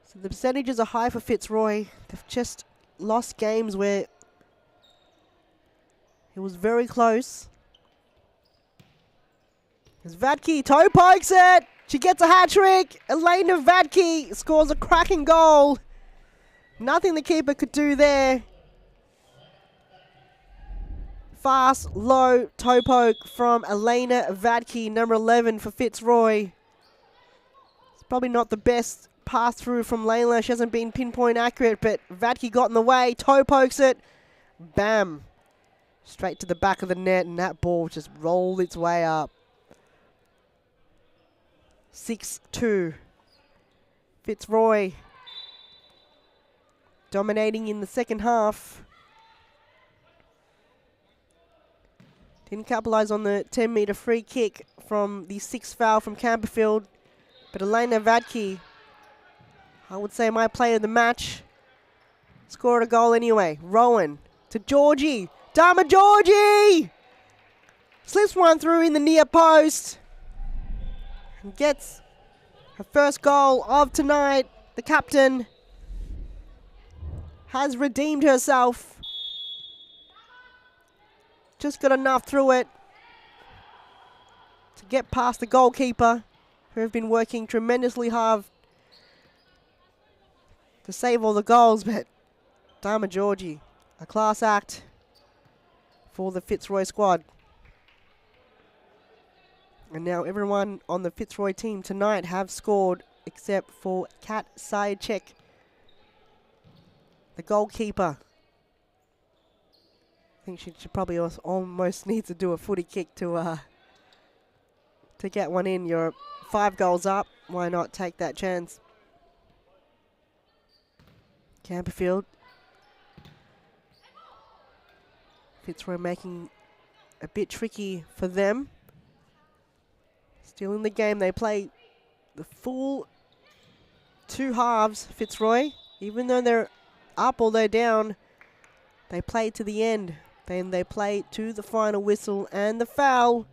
So the percentages are high for Fitzroy. They've just lost games where it was very close. As Vadke toe pokes it. She gets a hat-trick. Elena Vadke scores a cracking goal. Nothing the keeper could do there. Fast, low toe poke from Elena Vadke, number 11 for Fitzroy. It's probably not the best pass through from Layla. She hasn't been pinpoint accurate, but Vadke got in the way, toe pokes it. Bam. Straight to the back of the net, and that ball just rolled its way up. 6-2. Fitzroy dominating in the second half. Didn't capitalise on the 10-metre free kick from the 6th foul from Campbellfield. But Elena Vadke, I would say my player of the match, scored a goal anyway. Rowan to Georgie. Dharma Georgie! Slips one through in the near post. And gets her first goal of tonight. The captain has redeemed herself. Just got enough through it to get past the goalkeeper, who have been working tremendously hard to save all the goals, but Dharma Georgie, a class act for the Fitzroy squad. And now everyone on the Fitzroy team tonight have scored except for Kat Sayacek, the goalkeeper. I think she probably almost needs to do a footy kick to get one in. You're 5 goals up. Why not take that chance? Campbellfield. Fitzroy making a bit tricky for them. Still in the game. They play the full 2 halves, Fitzroy. Even though they're up or they're down, they play to the end. Then they play to the final whistle and the foul.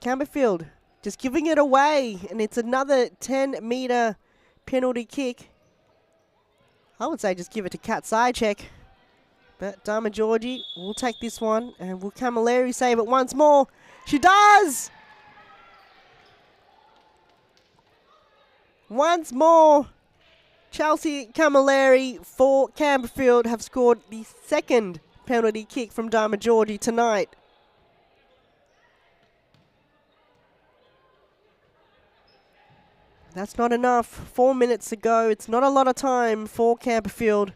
Campbellfield just giving it away, and it's another 10-meter penalty kick. I would say just give it to Kat Sayacek. But Dharma Georgie will take this one, and will Camilleri save it once more? She does! Once more, Chelsea Camilleri for Campbellfield have scored the 2nd penalty kick from Dharma Georgie tonight. That's not enough. 4 minutes to go. It's not a lot of time for Campbellfield.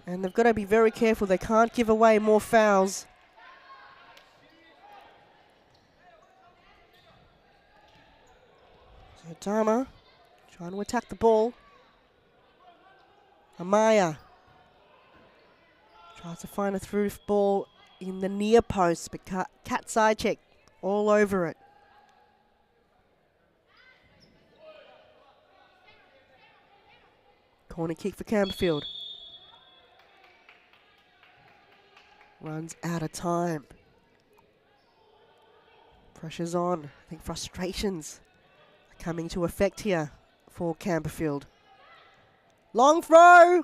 And they've got to be very careful. They can't give away more fouls. So Dharma trying to attack the ball. Amaya tries to find a through ball in the near post, but Kat Sayacek all over it. Corner kick for Campbellfield. Runs out of time. Pressure's on. I think frustrations are coming to effect here for Campbellfield. Long throw.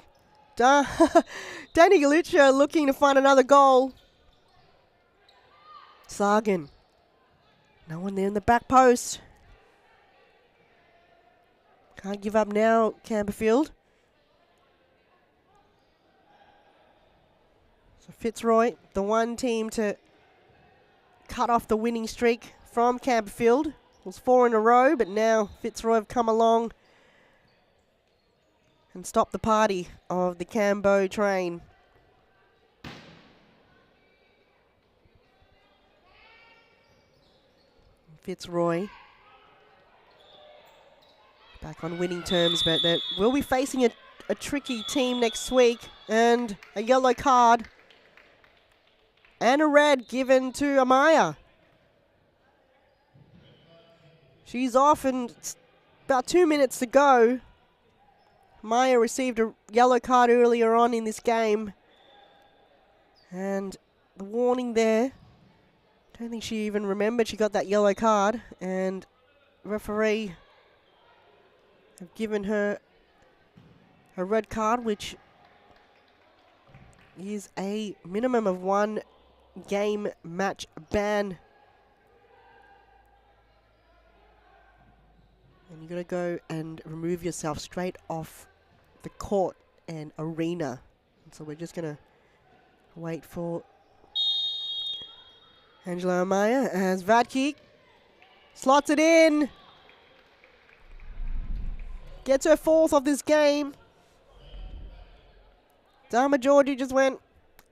Danny Galuccia looking to find another goal. Sargan. No one there in the back post. Can't give up now, Campbellfield. So Fitzroy, the one team to cut off the winning streak from Campbellfield. It was 4 in a row, but now Fitzroy have come along and stopped the party of the Cambo train. Fitzroy back on winning terms, but they will be facing a tricky team next week, and a yellow card and a red given to Amaya. She's off, and it's about 2 minutes to go. Amaya received a yellow card earlier on in this game, and the warning there, I don't think she even remembered she got that yellow card, and referee have given her a red card, which is a minimum of 1 game match ban. And you're going to go and remove yourself straight off the court and arena. And so we're just going to wait for Angela Amaya as Vadke slots it in. Gets her 4th of this game. Dharma Georgie just went,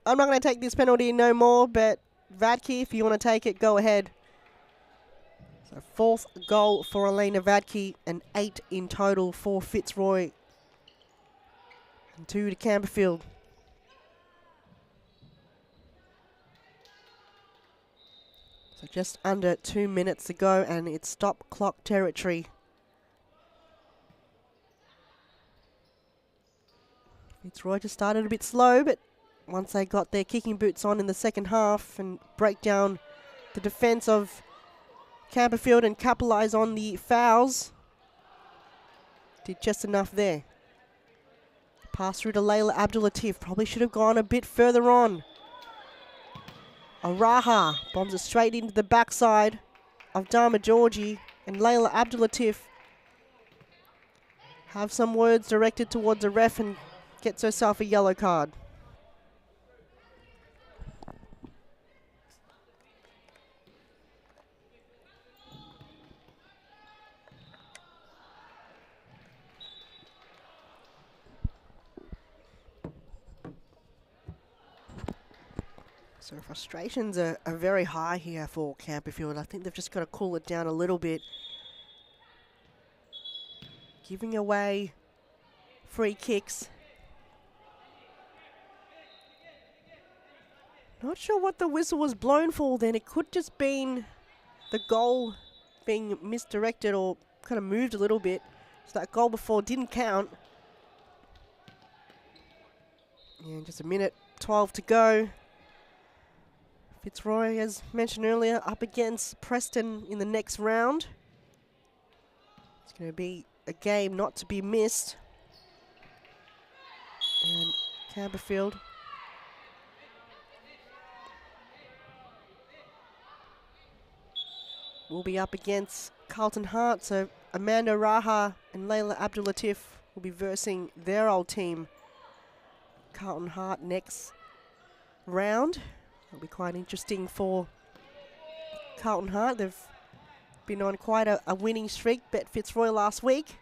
I'm not going to take this penalty no more, but Vadke, if you want to take it, go ahead. So 4th goal for Elena Vadke, and 8 in total for Fitzroy. And 2 to Campbellfield. So just under 2 minutes to go, and it's stop clock territory. Fitzroy just started a bit slow, but once they got their kicking boots on in the second half and break down the defence of Campbellfield and capitalise on the fouls, did just enough there. Pass through to Layla Abdulatif. Probably should have gone a bit further on. Araha bombs it straight into the backside of Dharma Georgie, and Layla Abdulatif have some words directed towards a ref and gets herself a yellow card. So frustrations are very high here for Campbellfield. I think they've just got to cool it down a little bit. Giving away free kicks. Not sure what the whistle was blown for then. It could just been the goal being misdirected or kind of moved a little bit. So that goal before didn't count. And just a minute 12 to go. Fitzroy, as mentioned earlier, up against Preston in the next round. It's going to be a game not to be missed. And Campbellfield will be up against Carlton Hart. So Amanda Raha and Layla Abdulatif will be versing their old team, Carlton Hart, next round. It'll be quite interesting for Carlton Hart. They've been on quite a winning streak, bet Fitzroy last week.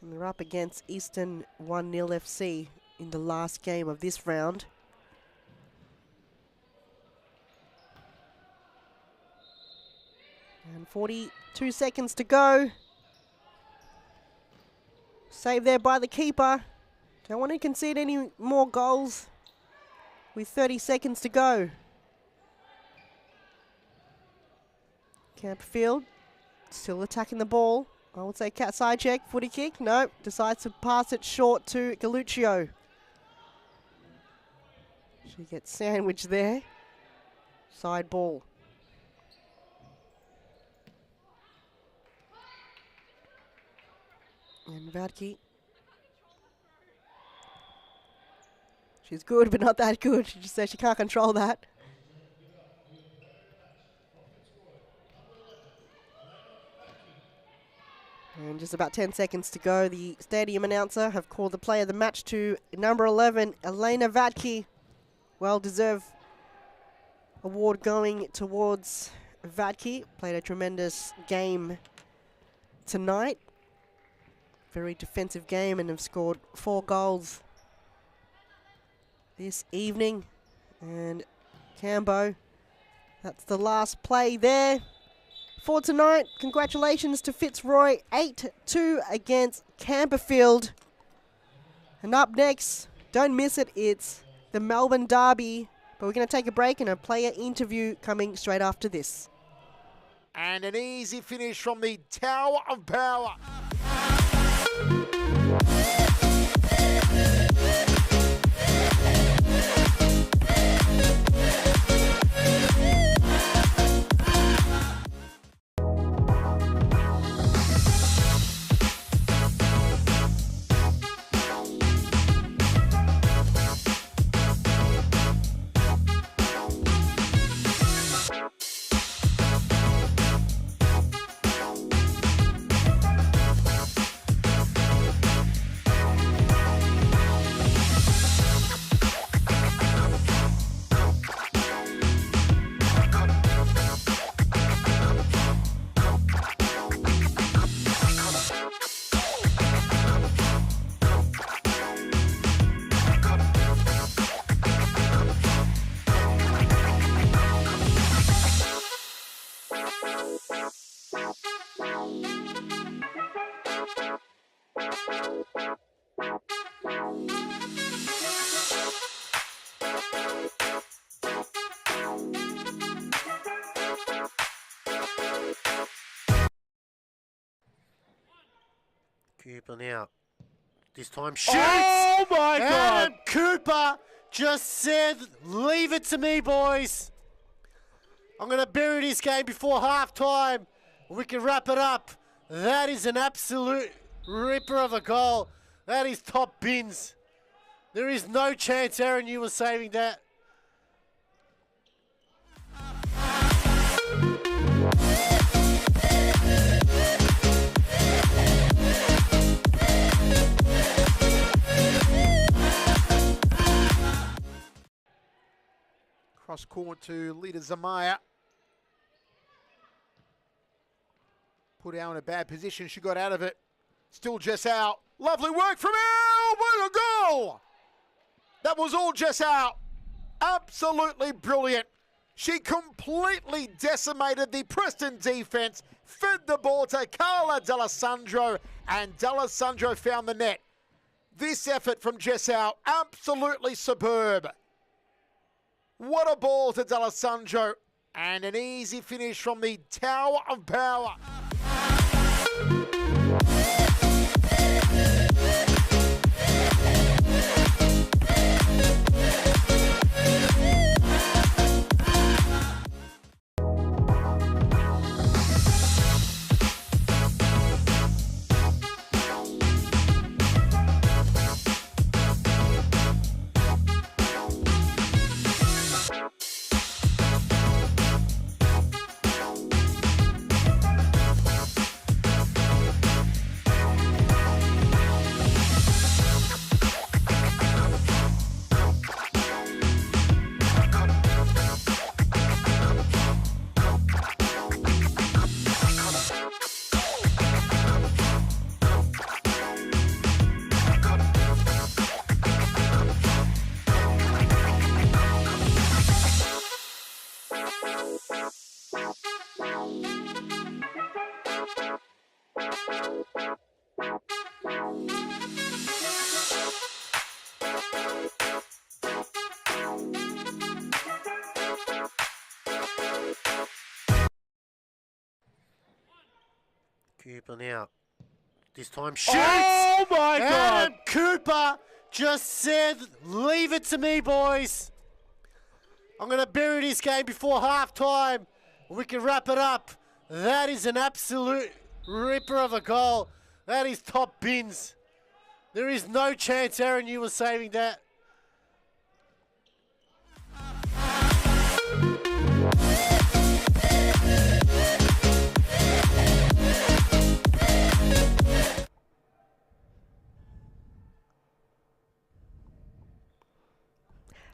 And they're up against Eastern 1-0 FC in the last game of this round. And 42 seconds to go. Save there by the keeper. Don't want to concede any more goals with 30 seconds to go. Campbellfield still attacking the ball. I would say cat side check, footy kick. No, decides to pass it short to Galuccio. She gets sandwiched there. Side ball. And Vadke. She's good, but not that good. She just says she can't control that. And just about 10 seconds to go. The stadium announcer have called the player of the match to number 11, Elena Vadke. Well-deserved award going towards Vadke. Played a tremendous game tonight. Very defensive game and have scored 4 goals this evening. And Cambo, that's the last play there for tonight. Congratulations to Fitzroy, 8-2 against Campbellfield. And up next, don't miss it, it's the Melbourne Derby. But we're going to take a break and a player interview coming straight after this. And an easy finish from the Tower of Power. Cooper now. This time shoots. Oh my God! And Cooper just said, leave it to me, boys. I'm going to bury this game before halftime. We can wrap it up. That is an absolute ripper of a goal. That is top bins. There is no chance, Aaron, you were saving that. Cross court to Lita Zamaya. Put out in a bad position. She got out of it. Still Jess out. Lovely work from Elle. What a goal! That was all Jess out. Absolutely brilliant. She completely decimated the Preston defense, fed the ball to Carla D'Alessandro, and D'Alessandro found the net. This effort from Jess out, absolutely superb. What a ball to D'Alessandro, and an easy finish from the Tower of Power. Cooper now. This time shoots. Oh my God! Adam Cooper just said, leave it to me, boys. I'm going to bury this game before halftime. We can wrap it up. That is an absolute ripper of a goal. That is top bins. There is no chance, Aaron, you were saving that.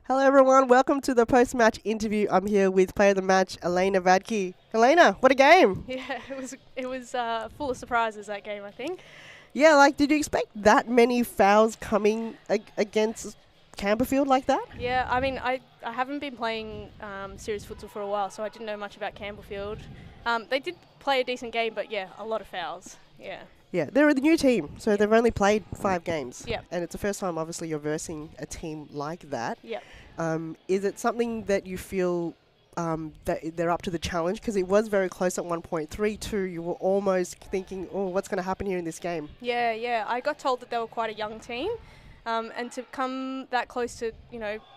Hello everyone, welcome to the post-match interview. I'm here with player of the match, Elena Vadke. Elena, what a game! Yeah, it was full of surprises, that game, I think. Yeah, like, did you expect that many fouls coming against Campbellfield like that? Yeah, I mean, I haven't been playing serious futsal for a while, so I didn't know much about Campbellfield. They did play a decent game, but yeah, a lot of fouls. Yeah. Yeah, they're the new team, so they've only played 5 games. Yep. And it's the first time, obviously, you're versing a team like that. Yep. Is it something that you feel that they're up to the challenge? Because it was very close at 1.32. You were almost thinking, oh, what's going to happen here in this game? Yeah. I got told that they were quite a young team. And to come that close to,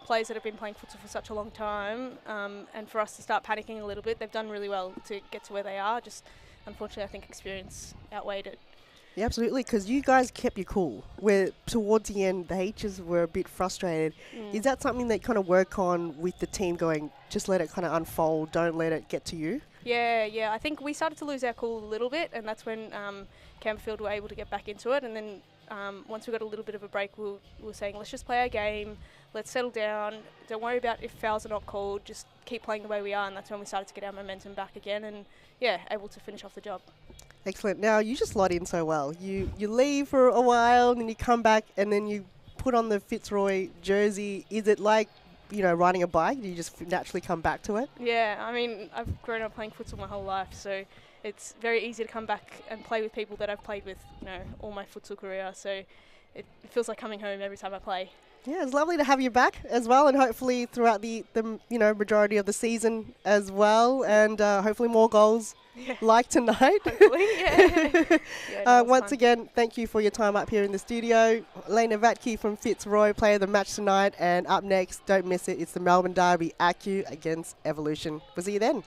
players that have been playing futsal for such a long time, and for us to start panicking a little bit, they've done really well to get to where they are. Just, unfortunately, I think experience outweighed it. Yeah, absolutely, because you guys kept you cool. Where towards the end, the H's were a bit frustrated. Is that something that you kind of work on with the team going, just let it kind of unfold, don't let it get to you? Yeah. I think we started to lose our cool a little bit, and that's when Campbellfield were able to get back into it. And then once we got a little bit of a break, we were saying, let's just play our game, let's settle down, don't worry about if fouls are not called, just keep playing the way we are. And that's when we started to get our momentum back again and, yeah, able to finish off the job. Excellent. Now, you just slot in so well. You leave for a while, and then you come back, and then you put on the Fitzroy jersey. Is it like, riding a bike? Do you just naturally come back to it? Yeah, I mean, I've grown up playing futsal my whole life, so it's very easy to come back and play with people that I've played with, all my futsal career. So it feels like coming home every time I play. Yeah, it's lovely to have you back as well, and hopefully throughout the majority of the season as well, and hopefully more goals like tonight. Hopefully, yeah. Once again, thank you for your time up here in the studio. Elena Vadke from Fitzroy, player of the match tonight, and up next, don't miss it, it's the Melbourne Derby, ACU against Evolution. We'll see you then.